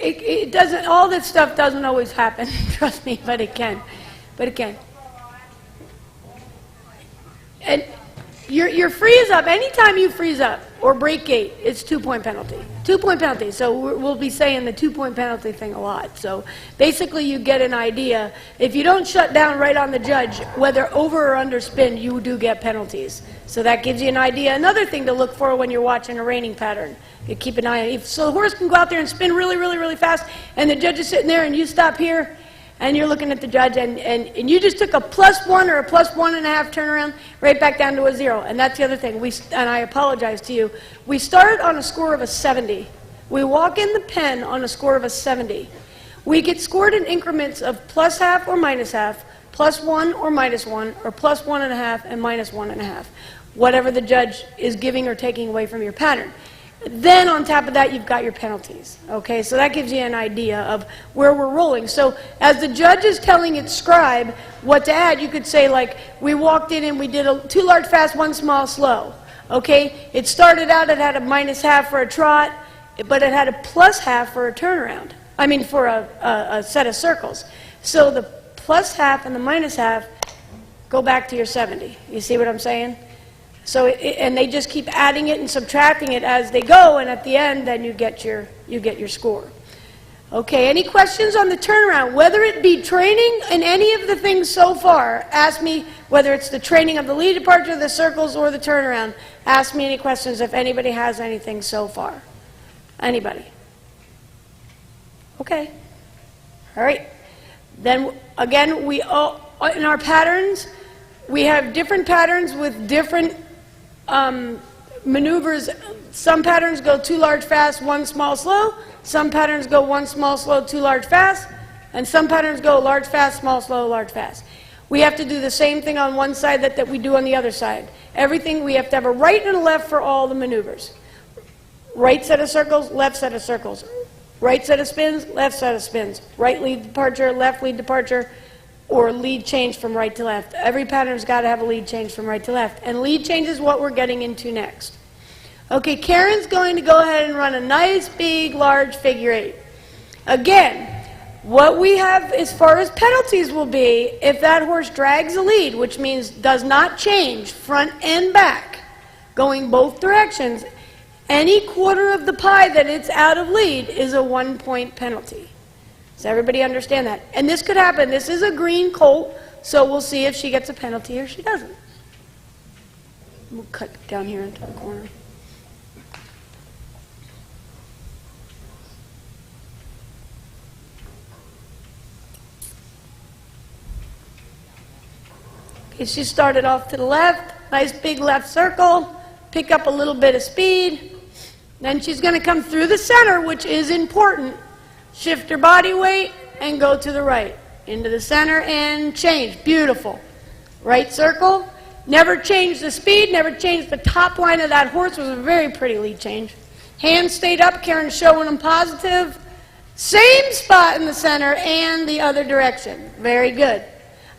it doesn't, all this stuff doesn't always happen, trust me, but it can. But it can. And your freeze up, anytime you freeze up or break gate, it's 2-point penalty. 2-point penalty. So we'll be saying the 2-point penalty thing a lot. So basically you get an idea. If you don't shut down right on the judge, whether over or under spin, you do get penalties. So that gives you an idea. Another thing to look for when you're watching a reining pattern. You keep an eye on it. So the horse can go out there and spin really, really, really fast, and the judge is sitting there, and you stop here, and you're looking at the judge, and you just took a +1 or a +1.5 turnaround right back down to a 0. And that's the other thing. And I apologize to you. We start on a score of a 70. We walk in the pen on a score of a 70. We get scored in increments of +0.5 or -0.5, +1 or -1, or +1.5 and -1.5, whatever the judge is giving or taking away from your pattern. Then on top of that, you've got your penalties. Okay, so that gives you an idea of where we're rolling. So as the judge is telling its scribe what to add, you could say, like, we walked in and we did a 2 large fast, 1 small slow. Okay, it started out, it had a -0.5 for a trot, but it had a +0.5 for a turnaround. I mean, for a set of circles. So the +0.5 and the -0.5 go back to your 70. You see what I'm saying? So, and they just keep adding it and subtracting it as they go, and at the end, then you get your score. Okay, any questions on the turnaround? Whether it be training in any of the things so far, ask me whether it's the training of the lead departure, the circles, or the turnaround. Ask me any questions if anybody has anything so far. Anybody? Okay. All right. Then, again, in our patterns, we have different patterns with different maneuvers. Some patterns go 2 large fast, 1 small slow. Some patterns go 1 small slow, 2 large fast. And some patterns go large fast, small slow, large fast. We have to do the same thing on one side that we do on the other side. Everything, we have to have a right and a left for all the maneuvers. Right set of circles, left set of circles. Right set of spins, left set of spins. Right lead departure, left lead departure, or lead change from right to left. Every pattern's got to have a lead change from right to left. And lead change is what we're getting into next. Okay, Karen's going to go ahead and run a nice, big, large figure 8. Again, what we have as far as penalties will be if that horse drags a lead, which means does not change front and back, going both directions, any quarter of the pie that it's out of lead is a 1-point penalty. Does everybody understand that? And this could happen. This is a green colt, so we'll see if she gets a penalty or she doesn't. We'll cut down here into the corner. Okay, she started off to the left. Nice big left circle. Pick up a little bit of speed. Then she's going to come through the center, which is important. Shift her body weight and go to the right. Into the center and change. Beautiful. Right circle. Never change the speed, never change the top line of that horse. It was a very pretty lead change. Hands stayed up. Karen's showing them positive. Same spot in the center and the other direction. Very good.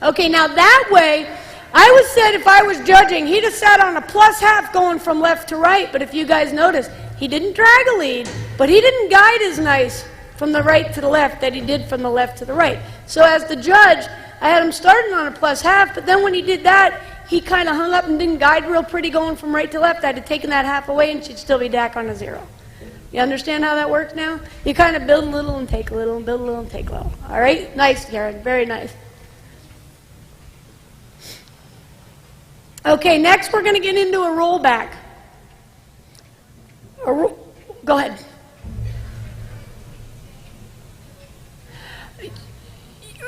Okay, now that way, I was said if I was judging, he'd have sat on a +0.5 going from left to right. But if you guys notice, he didn't drag a lead, but he didn't guide as nice from the right to the left that he did from the left to the right. So as the judge, I had him starting on a +0.5, but then when he did that, he kind of hung up and didn't guide real pretty going from right to left. I'd have taken that half away and she'd still be back on a 0. You understand how that works now? You kind of build a little and take a little, and build a little and take a little. All right? Nice, Karen. Very nice. Okay, next we're going to get into a rollback. Go ahead.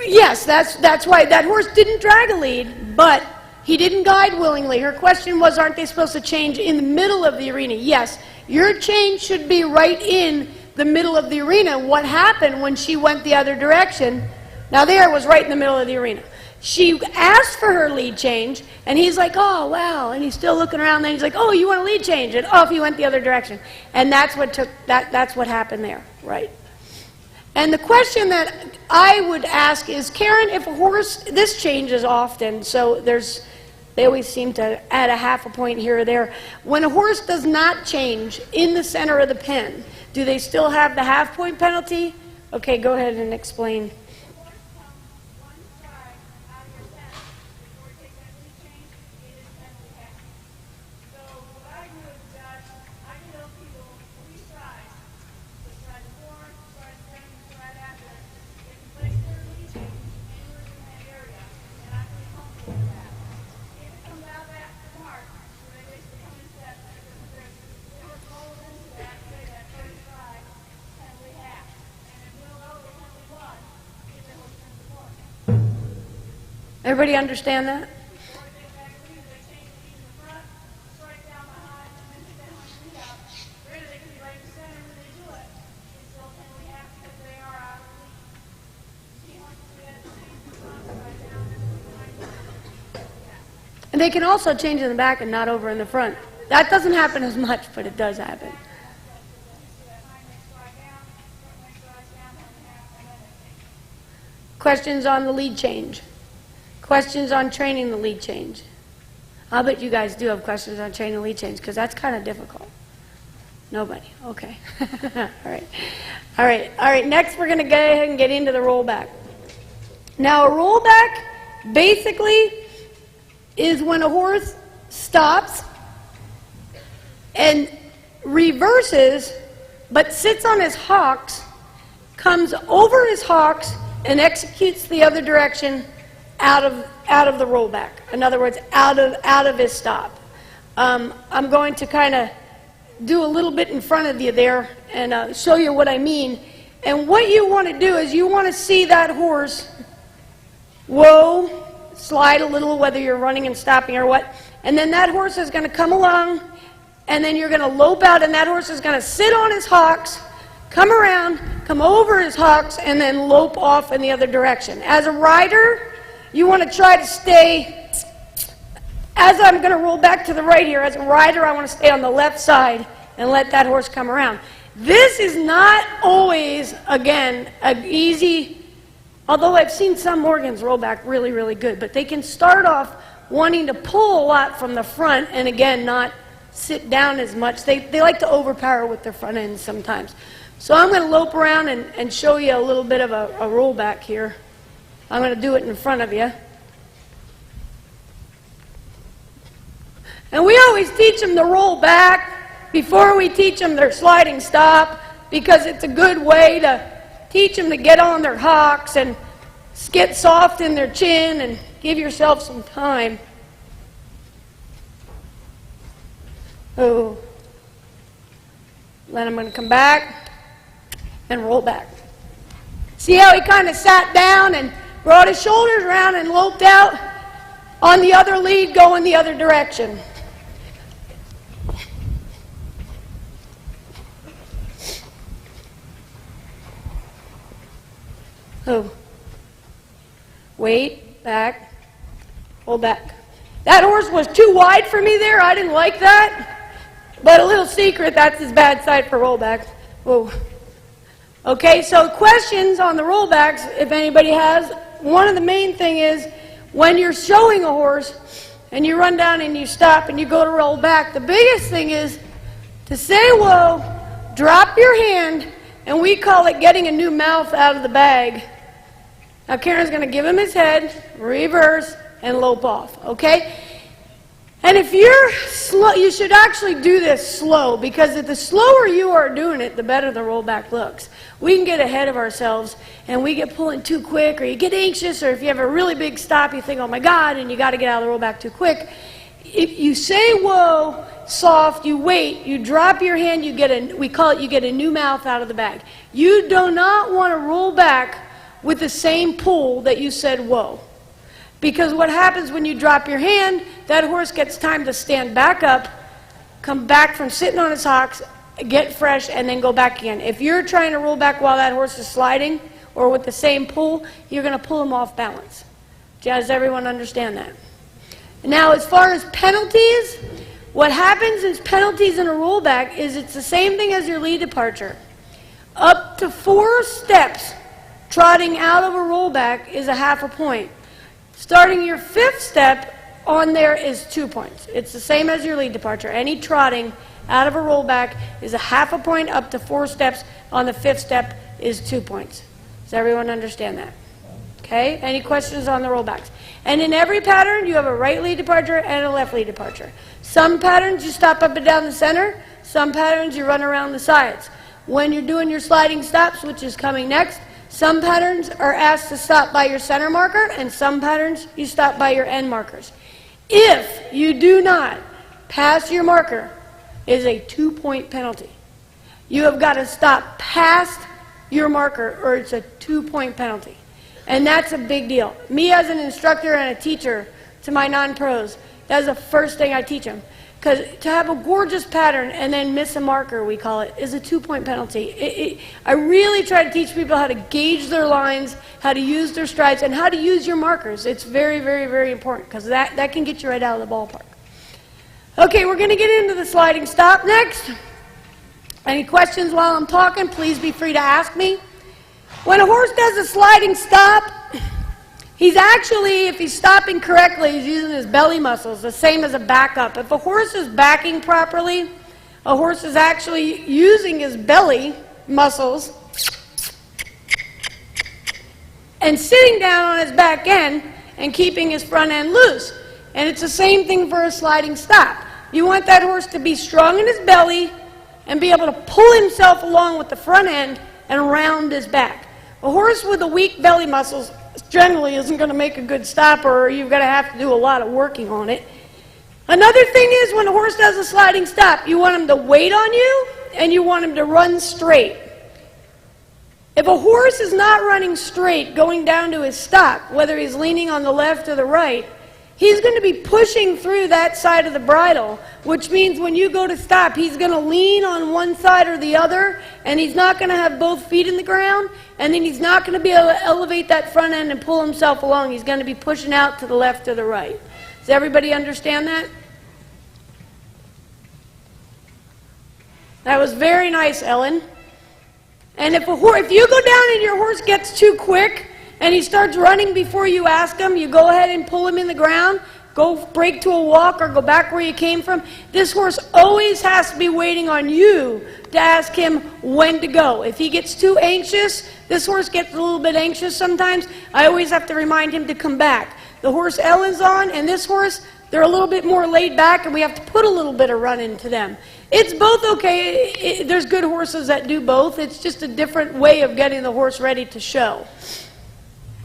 Yes, that's right. That horse didn't drag a lead, but he didn't guide willingly. Her question was, aren't they supposed to change in the middle of the arena? Yes, your change should be right in the middle of the arena. What happened when she went the other direction? Now there was right in the middle of the arena. She asked for her lead change, and he's like, oh, wow. And he's still looking around, then he's like, oh, you want a lead change? And off he went the other direction. And that's what happened there, right? And the question that I would ask is, Karen, if a horse, this changes often, so they always seem to add a half a point here or there. When a horse does not change in the center of the pen, do they still have the half-point penalty? Okay, go ahead and explain. Everybody understand that? And they can also change in the back and not over in the front. That doesn't happen as much, but it does happen. Questions on the lead change? Questions on training the lead change? I'll bet you guys do have questions on training the lead change, because that's kind of difficult. Nobody? Okay. All right. Next, we're going to go ahead and get into the rollback. Now, a rollback basically is when a horse stops and reverses, but sits on his hocks, comes over his hocks, and executes the other direction out of the rollback. In other words, out of his stop. I'm going to kind of do a little bit in front of you there and show you what I mean. And what you want to do is you want to see that horse, whoa, slide a little, whether you're running and stopping or what, and then that horse is going to come along, and then you're going to lope out, and that horse is going to sit on his hocks, come around, come over his hocks, and then lope off in the other direction. As a rider, you want to try to stay, as I'm going to roll back to the right here, as a rider I want to stay on the left side and let that horse come around. This is not always, again, an easy, although I've seen some Morgans roll back really, really good, but they can start off wanting to pull a lot from the front and, again, not sit down as much. They like to overpower with their front end sometimes. So I'm going to lope around and show you a little bit of a rollback here. I'm going to do it in front of you. And we always teach them to roll back before we teach them their sliding stop, because it's a good way to teach them to get on their hocks and get soft in their chin and give yourself some time. Oh. Then I'm going to come back and roll back. See how he kind of sat down and brought his shoulders around and loped out on the other lead going the other direction. Oh. Wait, back, hold back. That horse was too wide for me there. I didn't like that. But a little secret, that's his bad side for rollbacks. Whoa. Okay, so questions on the rollbacks, if anybody has. One of the main thing is when you're showing a horse and you run down and you stop and you go to roll back, the biggest thing is to say whoa, drop your hand, and we call it getting a new mouth out of the bag. Now Karen's going to give him his head, reverse, and lope off, okay? And if you're slow, you should actually do this slow, because the slower you are doing it, the better the rollback looks. We can get ahead of ourselves, and we get pulling too quick, or you get anxious, or if you have a really big stop, you think, oh my God, and you got to get out of the rollback too quick. If you say whoa, soft, you wait, you drop your hand, we call it, you get a new mouth out of the bag. You do not want to roll back with the same pull that you said whoa. Because what happens when you drop your hand, that horse gets time to stand back up, come back from sitting on his hocks, get fresh, and then go back again. If you're trying to roll back while that horse is sliding, or with the same pull, you're going to pull him off balance. Does everyone understand that? Now, as far as penalties, what happens is penalties in a rollback is it's the same thing as your lead departure. Up to 4 steps trotting out of a rollback is a half a point. Starting your 5th step on there is 2 points. It's the same as your lead departure. Any trotting out of a rollback is a half a point up to 4 steps. On the 5th step, is 2 points. Does everyone understand that? Okay, any questions on the rollbacks? And in every pattern, you have a right lead departure and a left lead departure. Some patterns you stop up and down the center, some patterns you run around the sides. When you're doing your sliding stops, which is coming next, some patterns are asked to stop by your center marker, and some patterns you stop by your end markers. If you do not pass your marker, it is a 2-point penalty. You have got to stop past your marker, or it's a 2-point penalty. And that's a big deal. Me as an instructor and a teacher to my non-pros, that's the first thing I teach them. Because to have a gorgeous pattern and then miss a marker, we call it, is a 2-point penalty. I really try to teach people how to gauge their lines, how to use their strides, and how to use your markers. It's very, very, very important, because that can get you right out of the ballpark. Okay, we're going to get into the sliding stop next. Any questions while I'm talking, please be free to ask me. When a horse does a sliding stop, he's actually, if he's stopping correctly, he's using his belly muscles, the same as a backup. If a horse is backing properly, a horse is actually using his belly muscles and sitting down on his back end and keeping his front end loose. And it's the same thing for a sliding stop. You want that horse to be strong in his belly and be able to pull himself along with the front end and round his back. A horse with a weak belly muscles generally isn't going to make a good stopper, or you're going to have to do a lot of working on it. Another thing is, when a horse does a sliding stop, you want him to wait on you and you want him to run straight. If a horse is not running straight going down to his stop, whether he's leaning on the left or the right, he's going to be pushing through that side of the bridle, which means when you go to stop, he's going to lean on one side or the other, and he's not going to have both feet in the ground, and then he's not going to be able to elevate that front end and pull himself along. He's going to be pushing out to the left or the right. Does everybody understand that? That was very nice, Ellen. And if you go down and your horse gets too quick, and he starts running before you ask him, you go ahead and pull him in the ground, go break to a walk or go back where you came from. This horse always has to be waiting on you to ask him when to go. If he gets too anxious, this horse gets a little bit anxious sometimes, I always have to remind him to come back. The horse Ellen's on and this horse, they're a little bit more laid back, and we have to put a little bit of run into them. It's both okay. There's good horses that do both. It's just a different way of getting the horse ready to show.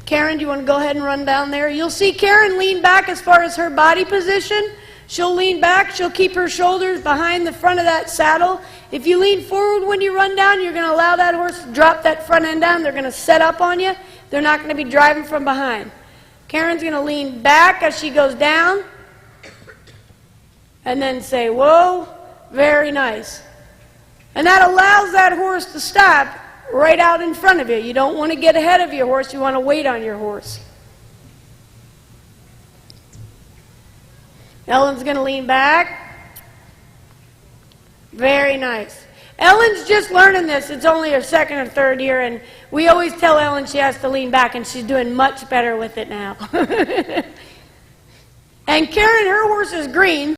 Karen, do you want to go ahead and run down there? You'll see Karen lean back as far as her body position. She'll lean back. She'll keep her shoulders behind the front of that saddle. If you lean forward when you run down, you're going to allow that horse to drop that front end down. They're going to set up on you. They're not going to be driving from behind. Karen's going to lean back as she goes down and then say, whoa, very nice. And that allows that horse to stop right out in front of you. You don't want to get ahead of your horse. You want to wait on your horse. Ellen's going to lean back. Very nice. Ellen's just learning this. It's only her second or third year, and we always tell Ellen she has to lean back, and she's doing much better with it now. And Karen, her horse is green.